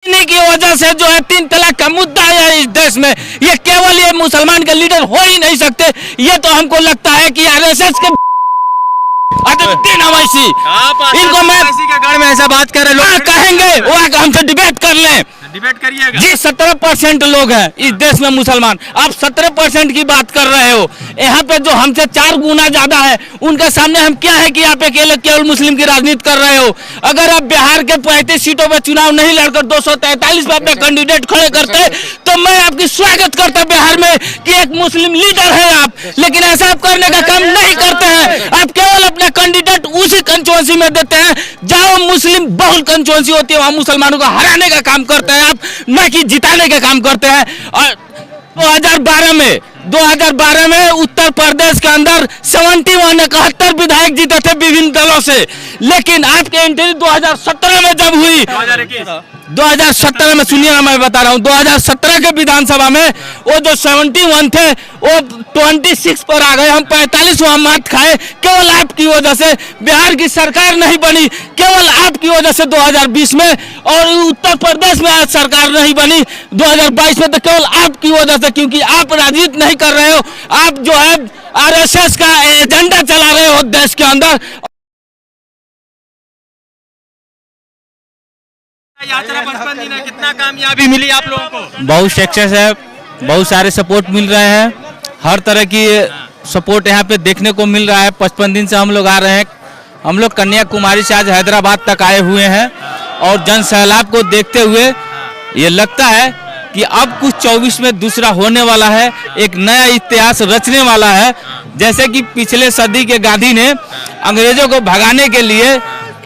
इन्हीं की वजह से जो है 3 तलाक का मुद्दा है इस देश में। ये केवल ये मुसलमान के लीडर हो ही नहीं सकते। ये तो हमको लगता है कि आरएसएस के अदुद्दीन अवैसी, इनको मैं के गढ़ में ऐसा बात कर रहे लोग कहेंगे वो हमसे डिबेट कर लें। डिबेट करिएगा जी 17% लोग हैं इस देश में मुसलमान, आप 17% की बात कर रहे हो। यहाँ पे जो हमसे 4 गुना ज्यादा है, उनके सामने हम क्या है कि आप अकेले केवल मुस्लिम की राजनीति कर रहे हो। अगर आप बिहार के 35 सीटों पे चुनाव नहीं लड़कर 243 पे अपने कैंडिडेट खड़े करते तो मैं आपकी स्वागत करता बिहार में कि एक मुस्लिम लीडर है आप, लेकिन ऐसा आप करने का काम नहीं करते हैं। आप केवल अपने कैंडिडेट उसी कंस्टिट्यूएंसी में देते हैं जहां मुस्लिम बहुल कंस्टिट्यूएंसी होती है, वहां मुसलमानों को हराने का काम करते हैं आप, न कि जिताने का काम करते हैं। और 2012 में उत्तर प्रदेश के अंदर 71 विधायक जीते थे विभिन्न दलों से, लेकिन आपके एंट्री 2017 में जब हुई, 2017 में सुनिए ना, मैं बता रहा हूँ 2017 के विधानसभा में वो जो 71 थे वो 26 पर आ गए। हम 45 वहां मात खाए केवल आपकी वजह से। बिहार की सरकार नहीं बनी केवल आपकी वजह से 2020 में, और उत्तर प्रदेश में आज सरकार नहीं बनी 2022 में तो केवल आपकी वजह से, क्योंकि आप राजनीति नहीं कर रहे हो। आप जो है आरएसएस का एजेंडा चला रहे हो देश के अंदर। यात्रा 55 दिन है, कितना कामयाबी मिली आप लोगों को? बहुत सक्सेस है, बहुत सारे सपोर्ट मिल रहे हैं, हर तरह की सपोर्ट यहाँ पे देखने को मिल रहा है। 55 दिन से हम लोग आ रहे हैं। हम लोग कन्याकुमारी से आज हैदराबाद तक आए हुए हैं और जन सैलाब को देखते हुए ये लगता है कि अब कुछ 24 में दूसरा होने वाला है, एक नया इतिहास रचने वाला है। जैसे कि पिछले सदी के गांधी ने अंग्रेजों को भगाने के लिए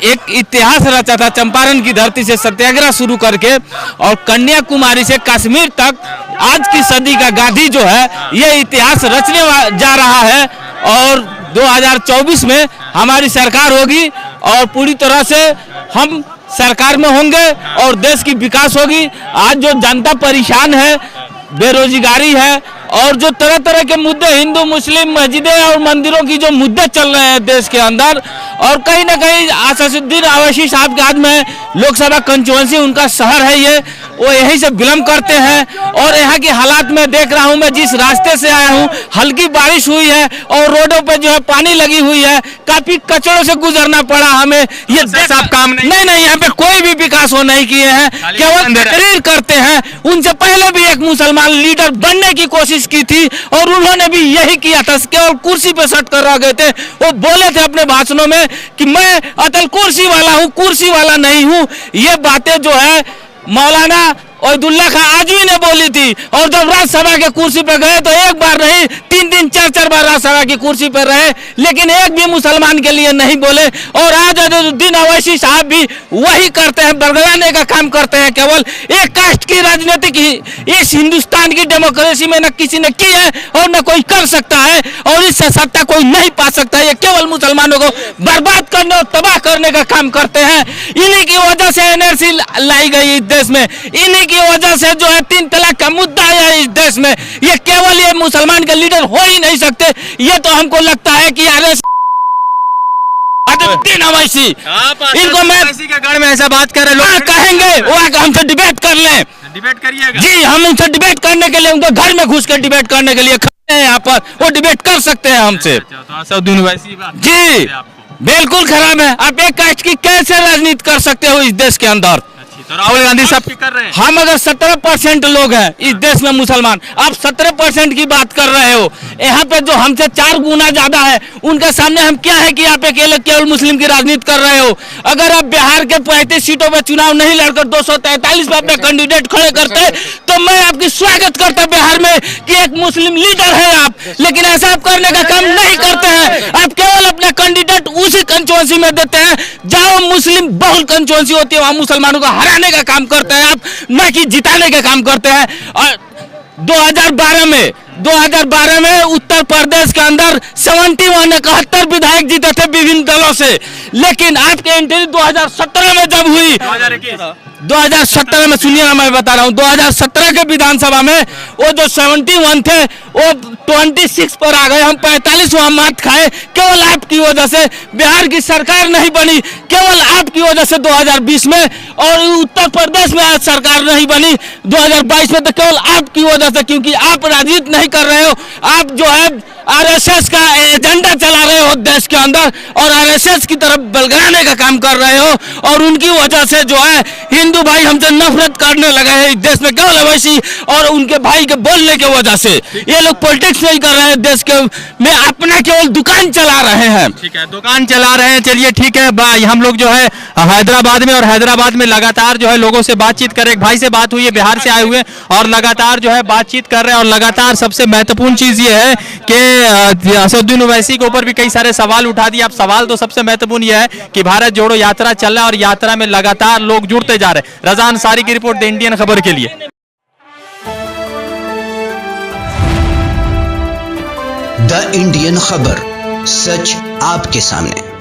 एक इतिहास रचा था, चंपारण की धरती से सत्याग्रह शुरू करके और कन्याकुमारी से कश्मीर तक आज की सदी का गांधी जो है ये इतिहास रचने जा रहा है। और 2024 में हमारी सरकार होगी और पूरी तरह से हम सरकार में होंगे और देश की विकास होगी। आज जो जनता परेशान है, बेरोजगारी है और जो तरह तरह के मुद्दे, हिंदू मुस्लिम मस्जिदें और मंदिरों की जो मुद्दे चल रहे हैं देश के अंदर, और कहीं ना कहीं असदुद्दीन अवैसी साहब के हाथ में लोकसभा कंस्टिट्यूएंसी उनका शहर है ये, वो यही से विलम्ब करते हैं। और यहाँ के हालात में देख रहा हूँ, मैं जिस रास्ते से आया हूँ हल्की बारिश हुई है और रोडों पे जो है पानी लगी हुई है, काफी कचड़ों से गुजरना पड़ा हमें। ये साहब काम नहीं, यहाँ पे कोई भी विकास वो नहीं किए हैं, केवल तकरीर करते हैं। उनसे पहले भी एक मुसलमान लीडर बनने की कोशिश की थी और उन्होंने भी यही किया था, केवल कुर्सी पे सट कर रह गए थे। वो बोले थे अपने भाषणों में कि मैं अतल कुर्सी वाला हूँ, कुर्सी वाला नहीं हूँ। ये बातें जो है मौलाना अब्दुल्ला खां आजमी ने बोली थी, और जब राज्यसभा के कुर्सी पर गए तो एक बार नहीं 3 4 बार राज्यसभा की कुर्सी पर रहे, लेकिन एक भी मुसलमान के लिए नहीं बोले। और आज असदुद्दीन अवैसी साहब भी वही करते हैं, बरगलाने का काम करते हैं। केवल एक कास्ट की राजनीति की इस हिंदुस्तान की डेमोक्रेसी में न किसी ने की है और न कोई कर सकता है, और इससे सत्ता कोई नहीं पा सकता है। ये केवल मुसलमानों को बर्बाद करने और तबाह करने का काम करते हैं। इन्हीं की वजह से एनआरसी लाई गई इस देश में, इन्हीं की वजह से जो है 3 तलाक का मुद्दा है इस देश में। ये केवल ये मुसलमान के लीडर हो ही नहीं सकते। ये तो हमको लगता है कि आरएसएस अदुद्दीन अवैसी, इनको मैं के गढ़ में ऐसा बात कर रहे लोग कहेंगे वो हमसे डिबेट कर लें। डिबेट करिएगा जी, हम उनसे डिबेट करने के लिए, उनके घर में घुस कर डिबेट करने के लिए खड़े हैं यहाँ पर, वो डिबेट कर सकते हैं हमसे। तो असदुद्दीन अवैसी जी बिल्कुल खराब है। आप एक कास्ट की कैसे राजनीति कर सकते हो इस देश के अंदर? तो राहुल गांधी साहब कर रहे हैं। हम अगर 17% लोग हैं इस देश में मुसलमान, आप 17% की बात कर रहे हो। यहाँ पे जो हमसे 4 गुना ज्यादा है, उनके सामने हम क्या है कि आप अकेले केवल मुस्लिम की राजनीति कर रहे हो। अगर आप बिहार के 35 सीटों पे चुनाव नहीं लड़कर 243 पे अपने कैंडिडेट खड़े करते तो मैं आपकी स्वागत करता बिहार में कि एक मुस्लिम लीडर है आप, लेकिन ऐसा आप करने का काम नहीं करते हैं। आप केवल अपने कैंडिडेट उसी कंस्टिट्यूएंसी में देते हैं जहां मुस्लिम बहुल कंस्टिट्यूएंसी होती है, वहां मुसलमानों को हराने का काम करते हैं आप, न कि जिताने का काम करते हैं। और 2012 में उत्तर प्रदेश के अंदर 71 विधायक जीते थे विभिन्न दलों से, लेकिन आपके एंट्री 2017 में जब हुई, 2017 में, सुनिए ना मैं बता रहा हूँ, 2017 के विधानसभा में वो जो 71 थे वो 26 पर आ गए। हम 45 वहां मात खाए केवल आपकी वजह से। बिहार की सरकार नहीं बनी केवल आपकी वजह से 2020 में, और उत्तर प्रदेश में आज सरकार नहीं बनी 2022 में तो केवल आपकी वजह से, क्योंकि आप राजनीति नहीं कर रहे हो। आप जो है आरएसएस का एजेंडा चला रहे हो देश के अंदर, और आरएसएस की तरफ बलगाने का काम कर रहे हो, और उनकी वजह से जो है हिंदू भाई हमसे नफरत करने लगे हैं इस देश में केवल अवैसी और उनके भाई के बोलने की वजह से। ये लोग पॉलिटिक्स नहीं कर रहे हैं देश के में, अपना केवल दुकान चला रहे हैं। ठीक है, दुकान चला रहे हैं। चलिए ठीक है, हम लोग जो है हैदराबाद में, और हैदराबाद में लगातार जो है लोगों से बातचीत कर रहे हैं। एक भाई से बात हुई है, बिहार से आए हुए और लगातार जो है बातचीत कर रहे हैं। और लगातार सबसे महत्वपूर्ण चीज ये है कि असदुद्दीन ओवैसी के ऊपर भी कई सारे सवाल उठा दिए। अब सवाल तो सबसे महत्वपूर्ण यह है कि भारत जोड़ो यात्रा चल रहा है और यात्रा में लगातार लोग जुड़ते जा रहे हैं। रज़ा अंसारी की रिपोर्ट, द इंडियन खबर के लिए। द इंडियन खबर, सच आपके सामने।